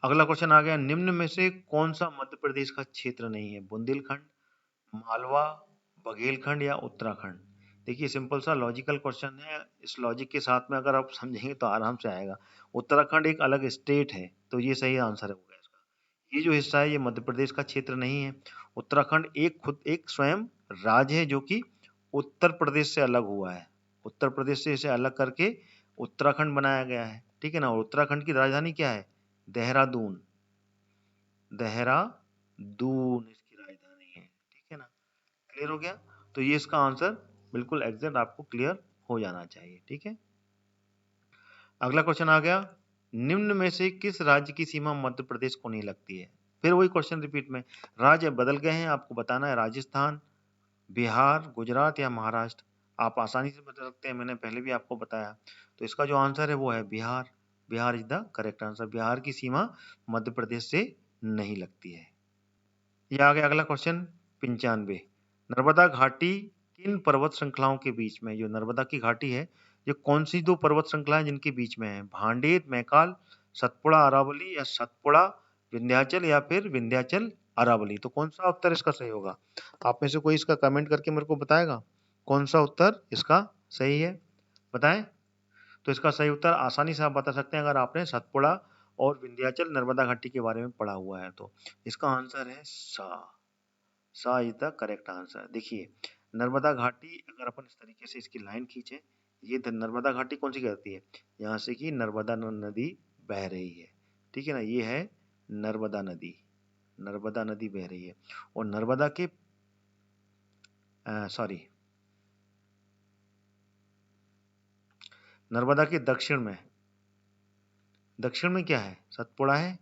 अगला क्वेश्चन आ गया, निम्न में से कौन सा मध्य प्रदेश का क्षेत्र नहीं है। बुंदेलखंड, मालवा, बघेलखंड या उत्तराखंड। देखिए सिंपल सा लॉजिकल क्वेश्चन है, इस लॉजिक के साथ में अगर आप समझेंगे तो आराम से आएगा। उत्तराखंड एक अलग स्टेट है, तो ये सही आंसर होगा इसका। ये जो हिस्सा है ये मध्य प्रदेश का क्षेत्र नहीं है। उत्तराखंड एक खुद एक स्वयं राज्य है जो कि उत्तर प्रदेश से अलग हुआ है। उत्तर प्रदेश से इसे अलग करके उत्तराखंड बनाया गया है, ठीक है ना। और उत्तराखंड की राजधानी क्या है? देहरादून। देहरादून इसकी राजधानी है, ठीक है ना। क्लियर हो गया? तो ये इसका आंसर बिल्कुल एग्जैक्ट आपको क्लियर हो जाना चाहिए, ठीक है। अगला क्वेश्चन आ गया, निम्न में से किस राज्य की सीमा मध्य प्रदेश को नहीं लगती है? फिर वही क्वेश्चन रिपीट में, राज्य बदल गए हैं, आपको बताना है राजस्थान, बिहार, गुजरात या महाराष्ट्र। आप आसानी से बता सकते हैं, मैंने पहले भी आपको बताया। तो इसका जो आंसर है वो है Bihar. Bihar is the correct answer. Bihar की सीमा मध्य प्रदेश से नहीं लगती है। ये आ गया अगला क्वेश्चन 95। नर्मदा घाटी किन पर्वत श्रृंखलाओं के बीच में? जो नर्मदा की घाटी है, ये कौन सी दो पर्वत श्रृंखलाएं जिनके बीच में है? भांडेर मैकाल, सतपुड़ा अरावली या सतपुड़ा विंध्याचल या फिर विंध्याचल अरावली। तो कौन सा उत्तर इसका सही होगा? आप में से कोई इसका कमेंट करके मेरे को बताएगा कौन सा उत्तर इसका सही है, बताएं। तो इसका सही उत्तर आसानी से आप बता सकते हैं अगर आपने सतपुड़ा और विंध्याचल नर्मदा घाटी के बारे में पढ़ा हुआ है तो। इसका आंसर है सा इज द करेक्ट आंसर। देखिए, नर्मदा घाटी अगर अपन इस तरीके से इसकी लाइन खींचे, ये नर्मदा घाटी कौन सी कहती है? यहाँ से कि नर्मदा नदी बह रही है, ठीक है ना। ये है नर्मदा नदी, नर्मदा नदी बह रही है। और नर्मदा के नर्मदा के दक्षिण में क्या है? सतपुड़ा है।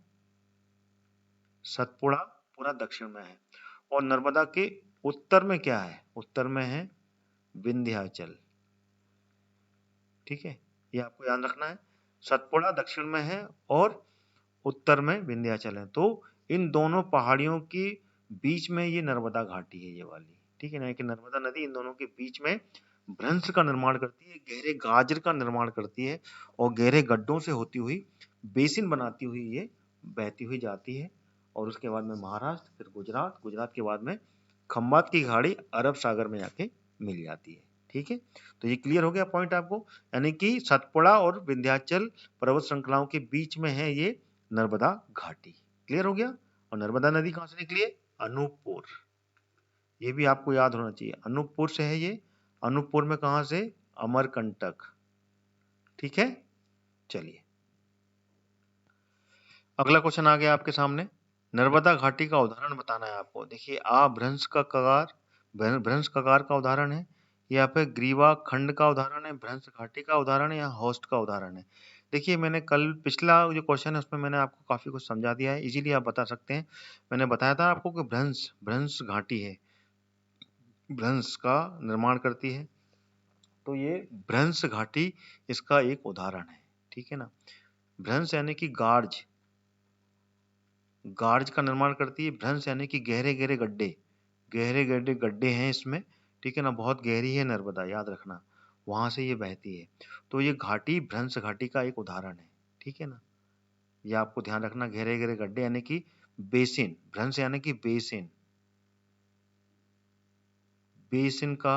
सतपुड़ा पूरा दक्षिण में है। और नर्मदा के उत्तर में क्या है? उत्तर में है विंध्याचल, ठीक है। ये आपको याद रखना है। सतपुड़ा दक्षिण में है और उत्तर में विंध्याचल है। तो इन दोनों पहाड़ियों के बीच में ये नर्मदा घाटी है, ये वाली, ठीक है ना। कि नर्मदा नदी इन दोनों के बीच में भ्रंश का निर्माण करती है, गहरे गाजर का निर्माण करती है और गहरे गड्ढों से होती हुई बेसिन बनाती हुई ये बहती हुई जाती है। और उसके बाद में महाराष्ट्र, फिर गुजरात, गुजरात के बाद में खंबात की खाड़ी अरब सागर में जाके मिल जाती है, ठीक है। तो ये क्लियर हो गया पॉइंट आपको, यानी कि सतपुड़ा और विंध्याचल पर्वत श्रृंखलाओं के बीच में है ये नर्मदा घाटी। क्लियर हो गया? और नर्मदा नदी कहां से निकली है? अनूपपुर। ये भी आपको याद होना चाहिए, अनूपपुर से है ये। अनूपपुर में कहां से? अमरकंटक, ठीक है। चलिए, अगला क्वेश्चन आ गया आपके सामने। नर्मदा घाटी का उदाहरण बताना है आपको। देखिए, भ्रंश कगार का उदाहरण है, या फिर ग्रीवा खंड का उदाहरण है, भ्रंश घाटी का उदाहरण है, या होस्ट का उदाहरण है। देखिए, मैंने कल पिछला जो क्वेश्चन है उसमें मैंने आपको काफी कुछ समझा दिया है, इजीली आप बता सकते हैं। मैंने बताया था आपको कि भ्रंश भ्रंश घाटी है, भ्रंश का निर्माण करती है। तो ये भ्रंश घाटी इसका एक उदाहरण है, ठीक है ना। भ्रंश यानी कि गार्ज, गार्ज का निर्माण करती है। भ्रंश यानी कि गहरे गहरे गड्ढे, गहरे गहरे गड्ढे हैं इसमें, ठीक है ना। बहुत गहरी है नर्मदा, याद रखना, वहां से ये बहती है। तो ये घाटी भ्रंश घाटी का एक उदाहरण है, ठीक है ना। ये आपको ध्यान रखना, गहरे गहरे गड्ढे यानी कि बेसिन, भ्रंश यानी कि बेसिन, बेसिन का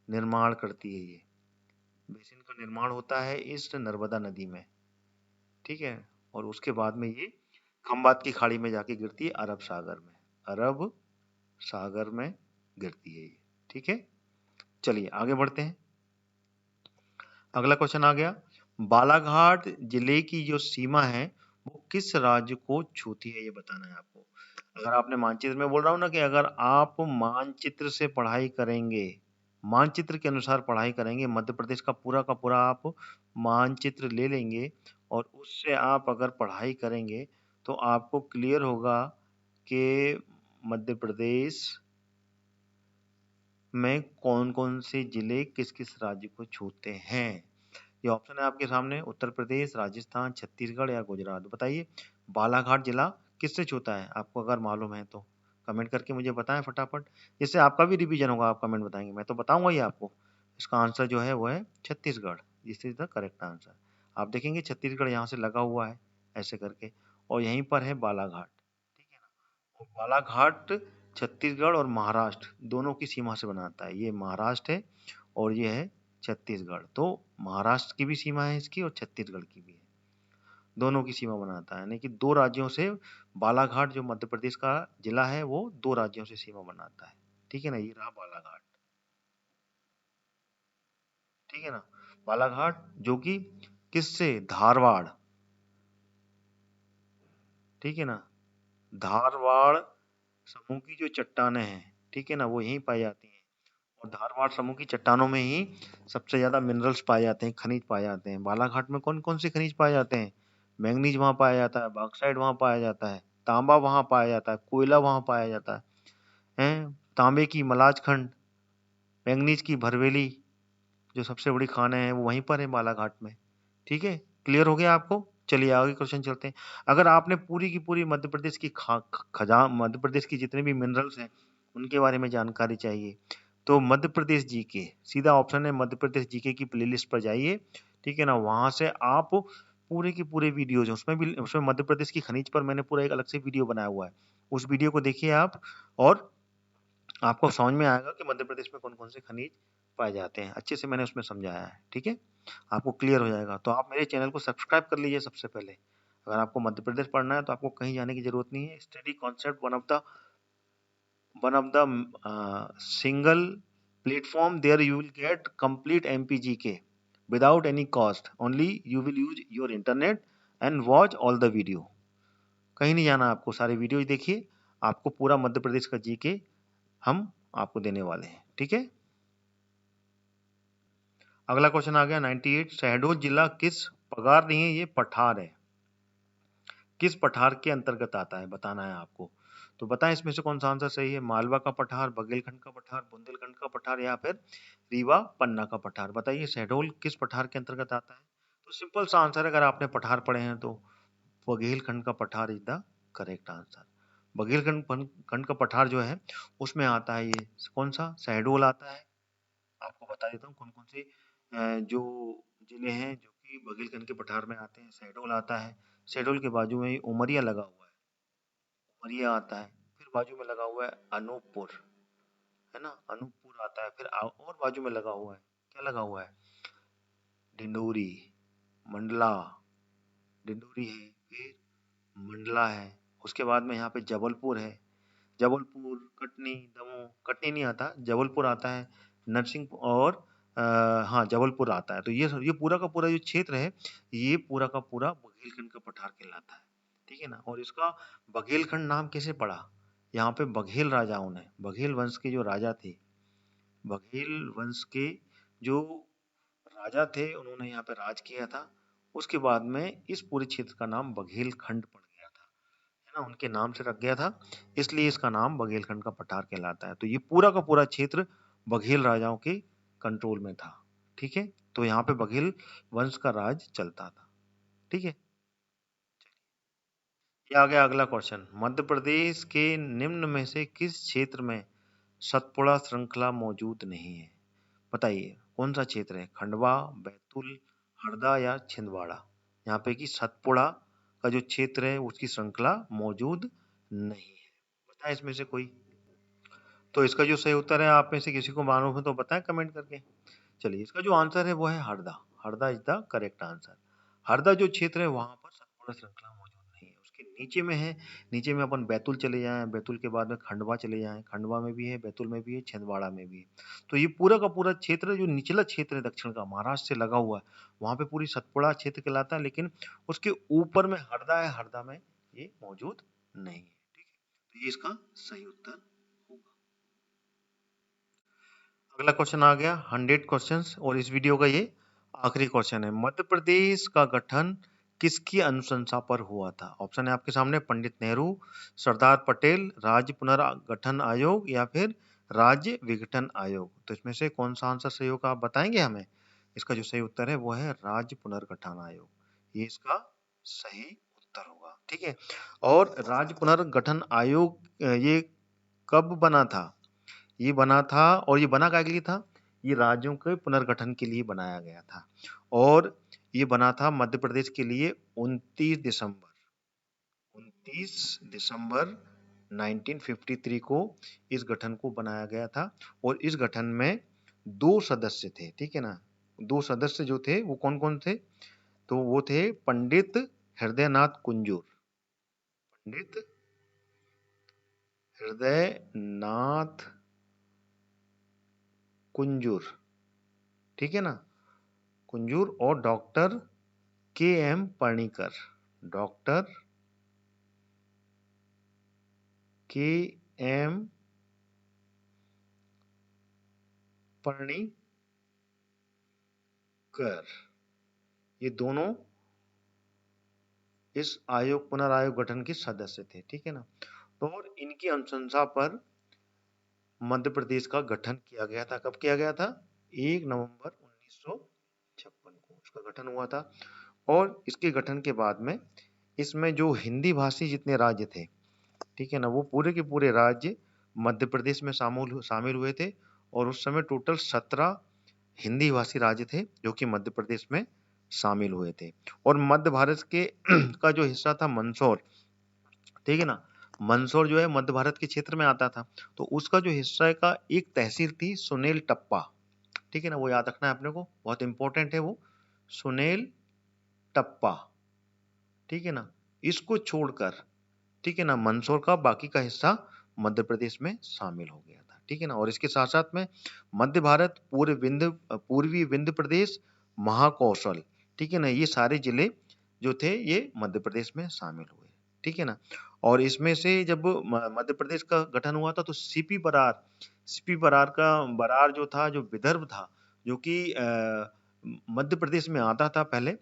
निर्माण करती है ये। बेसिन का निर्माण होता है इस नर्मदा नदी में, ठीक है। और उसके बाद में ये खंबात की खाड़ी में जाके गिरती है अरब सागर में, अरब सागर में गिरती है ये, ठीक है। चलिए आगे बढ़ते हैं। अगला क्वेश्चन आ गया, बालाघाट जिले की जो सीमा है वो किस राज्य को छूती है, ये बताना है आपको। अगर आपने मानचित्र में बोल रहा हूँ ना, कि अगर आप मानचित्र से पढ़ाई करेंगे, मानचित्र के अनुसार पढ़ाई करेंगे, मध्य प्रदेश का पूरा आप मानचित्र ले लेंगे और उससे आप अगर पढ़ाई करेंगे तो आपको क्लियर होगा कि मध्य प्रदेश में कौन कौन से जिले किस किस राज्य को छूते हैं। ये ऑप्शन है आपके सामने, उत्तर प्रदेश, राजस्थान, छत्तीसगढ़ या गुजरात। बताइए, बालाघाट जिला किससे छूता है? आपको अगर मालूम है तो कमेंट करके मुझे बताएं फटाफट, जिससे आपका भी रिवीजन होगा। आप कमेंट बताएंगे, मैं तो बताऊंगा ही आपको। इसका आंसर जो है वो है Chhattisgarh, this is the correct answer. आप देखेंगे छत्तीसगढ़ यहाँ से लगा हुआ है ऐसे करके, और यहीं पर है बालाघाट, ठीक है ना। और बालाघाट छत्तीसगढ़ और महाराष्ट्र दोनों की सीमा से बनाता है। ये महाराष्ट्र है और ये है छत्तीसगढ़। तो महाराष्ट्र की भी सीमा है इसकी और छत्तीसगढ़ की भी है, दोनों की सीमा बनाता है। यानी कि दो राज्यों से बालाघाट जो मध्य प्रदेश का जिला है वो दो राज्यों से सीमा बनाता है, ठीक है ना, ये रहा बालाघाट, ठीक है ना। बालाघाट जो कि किससे, धारवाड़, ठीक है ना, धारवाड़ समूह की जो चट्टानें हैं, ठीक है ना, वो यहीं पाई जाती हैं। और धारवाड़ समूह की चट्टानों में ही सबसे ज्यादा मिनरल्स पाए जाते हैं, खनिज पाए जाते हैं। बालाघाट में कौन कौन से खनिज पाए जाते हैं? मैंगनीज वहां पाया जाता है, बॉक्साइट वहां पाया जाता है, तांबा वहां पाया जाता है, कोयला वहां पाया जाता है, तांबे की मलाज खंड, मैंगनीज की भरवेली, जो सबसे बड़ी खानें हैं वो वहीं पर है बालाघाट में। ठीक है, क्लियर हो गया आपको? चलिए आगे क्वेश्चन चलते हैं। अगर आपने पूरी की पूरी मध्य प्रदेश की मध्य प्रदेश की जितने भी मिनरल्स हैं उनके बारे में जानकारी चाहिए, तो मध्य प्रदेश जीके, सीधा ऑप्शन है मध्य प्रदेश जीके की प्लेलिस्ट पर जाइए, ठीक है ना। वहां से आप पूरे के पूरे वीडियोज, उसमें मध्य प्रदेश की खनिज पर मैंने पूरा एक अलग से वीडियो बनाया हुआ है, उस वीडियो को देखिए आप, और आपको समझ में आएगा कि मध्य प्रदेश में कौन कौन से खनिज पाए जाते हैं। अच्छे से मैंने उसमें समझाया है, ठीक है, आपको क्लियर हो जाएगा। तो आप मेरे चैनल को सब्सक्राइब कर लीजिए सबसे पहले। अगर आपको मध्य प्रदेश पढ़ना है तो आपको कहीं जाने की जरूरत नहीं है। Study concept one of the single platform, there you will get complete MPGK without any cost, only you will use your internet and watch all the video। कहीं नहीं जाना आपको, सारे वीडियो देखिए, आपको पूरा मध्य प्रदेश का जीके हम आपको देने वाले हैं, ठीक है। अगला क्वेश्चन आ गया 98, शहडोल जिला किस पगार नहीं है, ये पठार है, किस पठार के अंतर्गत आता है बताना है आपको। तो बताएं इसमें से कौन सा आंसर सही है, मालवा का पठार, बघेलखंड का पठार, बुंदेलखंड का पठार, या फिर रीवा पन्ना का पठार। बताइए शहडोल किस पठार के अंतर्गत आता है। तो सिंपल सा आंसर है, अगर आपने पठार पढ़े हैं तो बघेलखंड का पठार is the correct answer. Baghelkhand खंड का पठार जो है उसमें आता है ये कौन सा, शहडोल आता है। आपको बता देता हूँ कौन कौन से जो जिले हैं जो कि बघेलखंड के पठार में आते हैं। शहडोल आता है, शहडोल के बाजू में ही उमरिया लगा हुआ है, उमरिया आता है, फिर बाजू में लगा हुआ है अनूपपुर, है ना, अनूपपुर आता है, फिर और बाजू में लगा हुआ है, क्या लगा हुआ है, ढिंडोरी, मंडला, ढिंडोरी है, फिर मंडला है, उसके बाद में यहाँ पे जबलपुर है, जबलपुर, कटनी, दमोह, कटनी नहीं आता, जबलपुर आता है, नरसिंहपुर, और हाँ जबलपुर आता है। तो ये पूरा का पूरा जो क्षेत्र है ये पूरा का पूरा बघेलखंड का पठार कहलाता है, ठीक है ना। और इसका बघेलखंड नाम कैसे पड़ा, यहाँ पे बघेल राजाओं ने, बघेल वंश के जो राजा थे, बघेल वंश के जो राजा थे उन्होंने यहाँ पे राज किया था। उसके बाद में इस पूरे क्षेत्र का नाम बघेलखंड पड़ गया था, है ना, उनके नाम से रख गया था, इसलिए इसका नाम बघेलखंड का पठार कहलाता है। तो ये पूरा का पूरा क्षेत्र बघेल राजाओं के कंट्रोल में था, ठीक है। तो यहाँ पे बघेल वंश का राज चलता था, ठीक है। ये आ गया अगला क्वेश्चन, मध्य प्रदेश के निम्न में से किस क्षेत्र में सतपुड़ा श्रृंखला मौजूद नहीं है। बताइए कौन सा क्षेत्र है, खंडवा, बैतूल, हरदा या छिंदवाड़ा। यहाँ पे कि सतपुड़ा का जो क्षेत्र है उसकी श्रृंखला मौजूद नहीं है। बताएं इसमें से कोई। तो इसका जो सही उत्तर है, आप में से किसी को मालूम है तो बताएं कमेंट करके। चलिए इसका जो आंसर है वो है Harda, Harda is the correct answer. Harda जो क्षेत्र है वहां पर सतपुड़ा श्रृंखला मौजूद नहीं है, उसके नीचे में है। नीचे में अपन बैतूल चले जाएं, बैतूल के बाद में खंडवा चले जाएं, खंडवा में भी है, बैतूल में भी है, छिंदवाड़ा में भी है। तो ये पूरा का पूरा क्षेत्र जो निचला क्षेत्र है दक्षिण का, महाराष्ट्र से लगा हुआ है, वहां पे पूरी सतपुड़ा क्षेत्र कहलाता है, लेकिन उसके ऊपर में हरदा है, हरदा में ये मौजूद नहीं है, ठीक है। तो ये इसका सही उत्तर होगा। अगला क्वेश्चन आ गया 100 क्वेश्चंस, और इस वीडियो का ये आखिरी क्वेश्चन है। मध्य प्रदेश का गठन किसकी अनुशंसा पर हुआ था। ऑप्शन है आपके सामने, पंडित नेहरू, सरदार पटेल, राज्य पुनर्गठन आयोग, या फिर राज्य विघटन आयोग। तो इसमें से कौन सा आंसर सही होगा आप बताएंगे हमें। इसका जो सही उत्तर है वो है राज्य पुनर्गठन आयोग, ये इसका सही उत्तर होगा, ठीक है। और राज्य पुनर्गठन आयोग ये कब बना था, ये बना था, और ये बना क्या के लिए था, ये राज्यों के पुनर्गठन के लिए बनाया गया था। और ये बना था मध्य प्रदेश के लिए 29 दिसंबर 1953 को इस गठन को बनाया गया था। और इस गठन में 2 सदस्य थे, ठीक है ना। 2 सदस्य जो थे वो कौन कौन थे, तो वो थे पंडित हृदयनाथ कुंजूर, पंडित हृदयनाथ कुंजूर, ठीक है ना, कुंजूर, और doctor KM. Panikkar, doctor KM. Panikkar, ये दोनों इस आयोग पुनरायोग गठन के सदस्य थे, ठीक है ना। तो और इनकी अनुशंसा पर मध्य प्रदेश का गठन किया गया था। कब किया गया था? 1 नवंबर 1956 को उसका गठन हुआ था। और इसके गठन के बाद में इसमें जो हिंदी भाषी जितने राज्य थे, ठीक है ना, वो पूरे के पूरे राज्य मध्य प्रदेश में शामिल हुए थे। और उस समय टोटल 17 हिंदी भाषी राज्य थे जो कि मध्य प्रदेश में शामिल हुए थे। और मध्य भारत के का जो हिस्सा था मंदसौर, ठीक है ना, मंदसौर जो है मध्य भारत के क्षेत्र में आता था। तो उसका जो हिस्सा का एक तहसील थी सुनेल टप्पा, ठीक है ना, वो याद रखना है अपने को, बहुत इंपॉर्टेंट है वो, सुनेल टप्पा, ठीक है ना। इसको छोड़कर, ठीक है ना, मंदसौर का बाकी का हिस्सा मध्य प्रदेश में शामिल हो गया था, ठीक है ना। और इसके साथ साथ में मध्य भारत, पूर्वी विंध्य प्रदेश, महाकौशल, ठीक है ना, ये सारे जिले जो थे ये मध्य प्रदेश में शामिल हुए, ठीक है ना। और इसमें से जब मध्य प्रदेश का गठन हुआ था तो सीपी बरार का बरार जो था, जो विदर्भ था, जो कि मध्य प्रदेश में आता था पहले,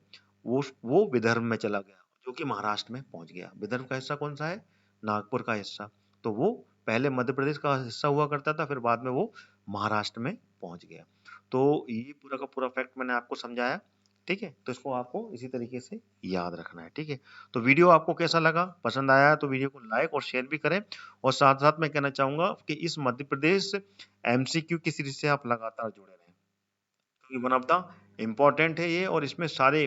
वो विदर्भ में चला गया, जो कि महाराष्ट्र में पहुंच गया। विदर्भ का हिस्सा कौन सा है? नागपुर का हिस्सा। तो वो पहले मध्य प्रदेश का हिस्सा हुआ करता था, फिर बाद में वो महाराष्ट्र में पहुंच गया। तो ये पूरा का पूरा फैक्ट मैंने आपको समझाया, ठीक है। तो इसको आपको इसी तरीके से याद रखना है, ठीक है। तो वीडियो आपको कैसा लगा? पसंद आया तो वीडियो को लाइक और शेयर भी करें। और साथ साथ मैं कहना चाहूंगा कि इस मध्य प्रदेश एमसीक्यू की सीरीज से आप लगातार जुड़े रहें, क्योंकि वन ऑफ द इम्पोर्टेंट है ये। और इसमें सारे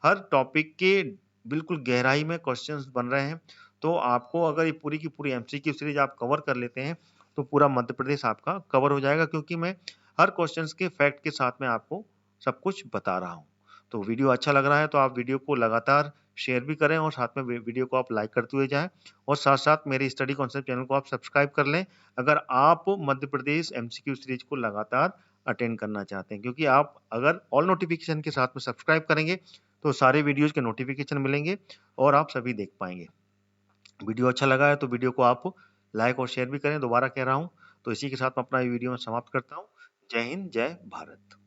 हर टॉपिक के बिल्कुल गहराई में क्वेश्चंस बन रहे हैं। तो आपको अगर ये पूरी की पूरी एमसीक्यू सीरीज आप कवर कर लेते हैं तो पूरा मध्य प्रदेश आपका कवर हो जाएगा, क्योंकि मैं हर क्वेश्चंस के फैक्ट के साथ में आपको सब कुछ बता रहा हूँ। तो वीडियो अच्छा लग रहा है तो आप वीडियो को लगातार शेयर भी करें और साथ में वीडियो को आप लाइक करते हुए जाएं। और साथ साथ मेरे स्टडी कॉन्सेप्ट चैनल को आप सब्सक्राइब कर लें अगर आप मध्य प्रदेश एमसीक्यू सीरीज को लगातार अटेंड करना चाहते हैं, क्योंकि आप अगर ऑल नोटिफिकेशन के साथ में सब्सक्राइब करेंगे तो सारे वीडियोज के नोटिफिकेशन मिलेंगे और आप सभी देख पाएंगे। वीडियो अच्छा लगा है तो वीडियो को आप लाइक और शेयर भी करें, दोबारा कह रहा हूं। तो इसी के साथ मैं अपना वीडियो में समाप्त करता हूं। जय हिंद, जय भारत।